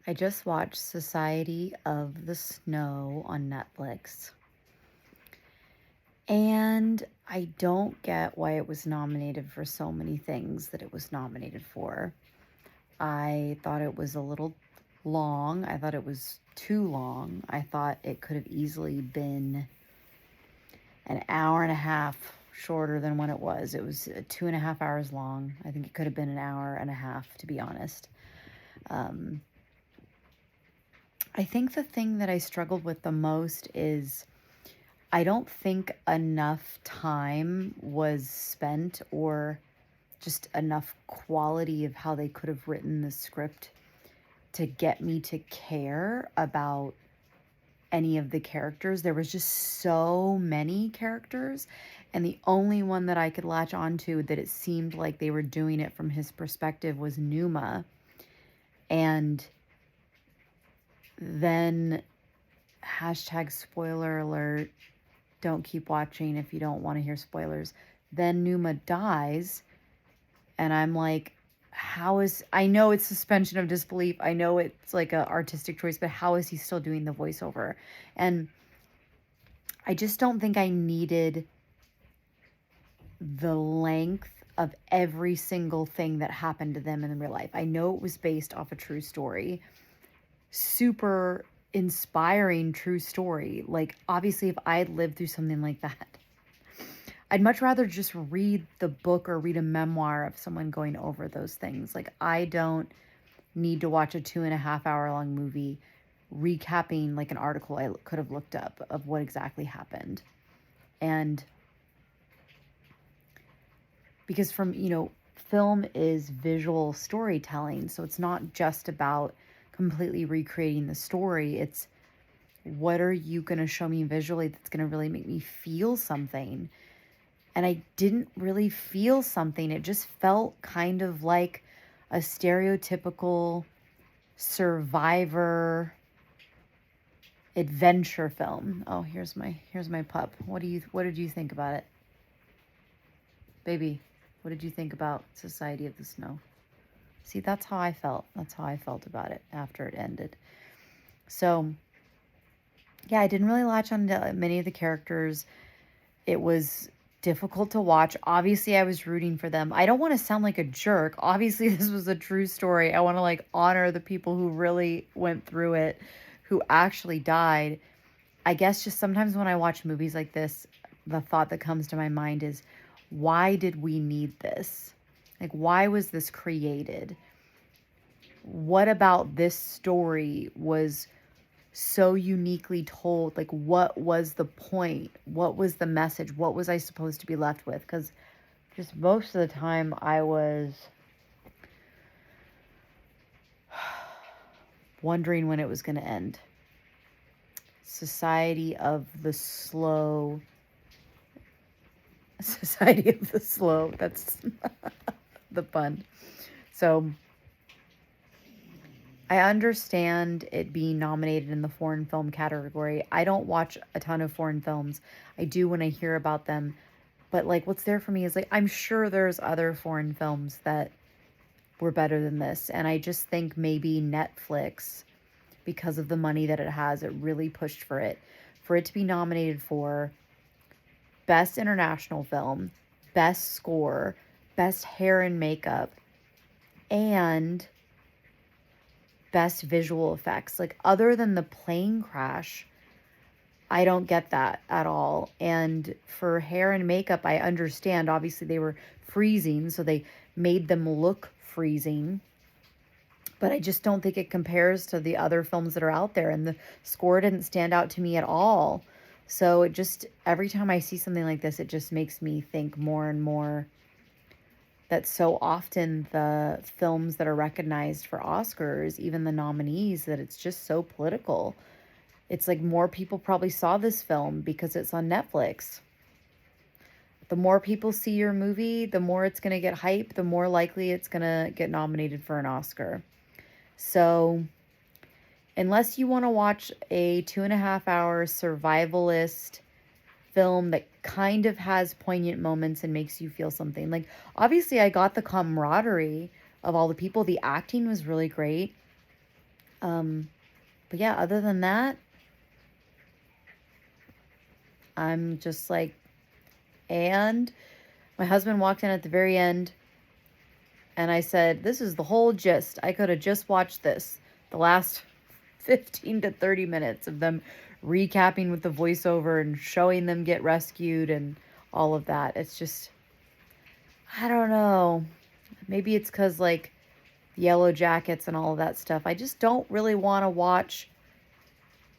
I just watched Society of the Snow on Netflix. And I don't get why it was nominated for so many things that it was nominated for. I thought it was a little long. I thought it was too long. I thought it could have easily been an hour and a half shorter than when it was. It was 2.5 hours long. I think it could have been an hour and a half, to be honest. Um, I think the thing that I struggled with the most is I don't think enough time was spent or just enough quality of how they could have written the script to get me to care about any of the characters. There was just so many characters, and the only one that I could latch onto that it seemed like they were doing it from his perspective was Numa. And then hashtag spoiler alert, don't keep watching if you don't want to hear spoilers. Then Numa dies, and I'm like, I know it's suspension of disbelief. I know it's like a artistic choice, but how is he still doing the voiceover? And I just don't think I needed the length of every single thing that happened to them in real life. I know it was based off a true story. Super inspiring true story. Like, obviously, if I had lived through something like that, I'd much rather just read the book or read a memoir of someone going over those things. Like, I don't need to watch a 2.5 hour long movie recapping like an article I could have looked up of what exactly happened. And because film is visual storytelling, so it's not just about completely recreating the story. It's what are you going to show me visually that's going to really make me feel something? And I didn't really feel something. It just felt kind of like a stereotypical survivor adventure film. Oh, here's my pup. What did you think about it? Baby, what did you think about Society of the Snow? See, that's how I felt. That's how I felt about it after it ended. So, yeah, I didn't really latch on to many of the characters. It was difficult to watch. Obviously, I was rooting for them. I don't want to sound like a jerk. Obviously, this was a true story. I want to like honor the people who really went through it, who actually died. I guess just sometimes when I watch movies like this, the thought that comes to my mind is, why did we need this? Like, why was this created? What about this story was so uniquely told? Like, what was the point? What was the message? What was I supposed to be left with? Because just most of the time I was wondering when it was going to end. Society of the Slow. Society of the Slow. That's the pun. So I understand it being nominated in the foreign film category. I don't watch a ton of foreign films. I do when I hear about them. But like what's there for me is like I'm sure there's other foreign films that were better than this. And I just think maybe Netflix, because of the money that it has, it really pushed for it. For it to be nominated for Best International Film, Best Score, Best Hair and Makeup, and Best Visual Effects. Like, other than the plane crash, I don't get that at all. And for hair and makeup, I understand. Obviously, they were freezing, so they made them look freezing. But I just don't think it compares to the other films that are out there. And the score didn't stand out to me at all. So it just, every time I see something like this, it just makes me think more and more that so often the films that are recognized for Oscars, even the nominees, that it's just so political. It's like more people probably saw this film because it's on Netflix. The more people see your movie, the more it's going to get hype, the more likely it's going to get nominated for an Oscar. So, unless you want to watch a 2.5 hour survivalist film that kind of has poignant moments and makes you feel something. Like, obviously, I got the camaraderie of all the people. The acting was really great. But yeah, other than that, I'm just like, and my husband walked in at the very end, and I said, this is the whole gist. I could have just watched this. The last 15 to 30 minutes of them recapping with the voiceover and showing them get rescued and all of that. It's just, I don't know. Maybe it's because, like, Yellow Jackets and all of that stuff. I just don't really want to watch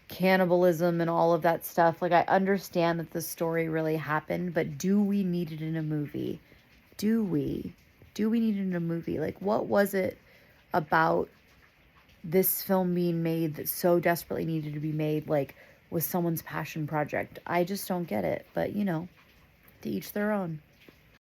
cannibalism and all of that stuff. Like, I understand that the story really happened, but do we need it in a movie? Do we? Do we need it in a movie? Like, what was it about this film being made that so desperately needed to be made? Like, was someone's passion project? I just don't get it. But, to each their own.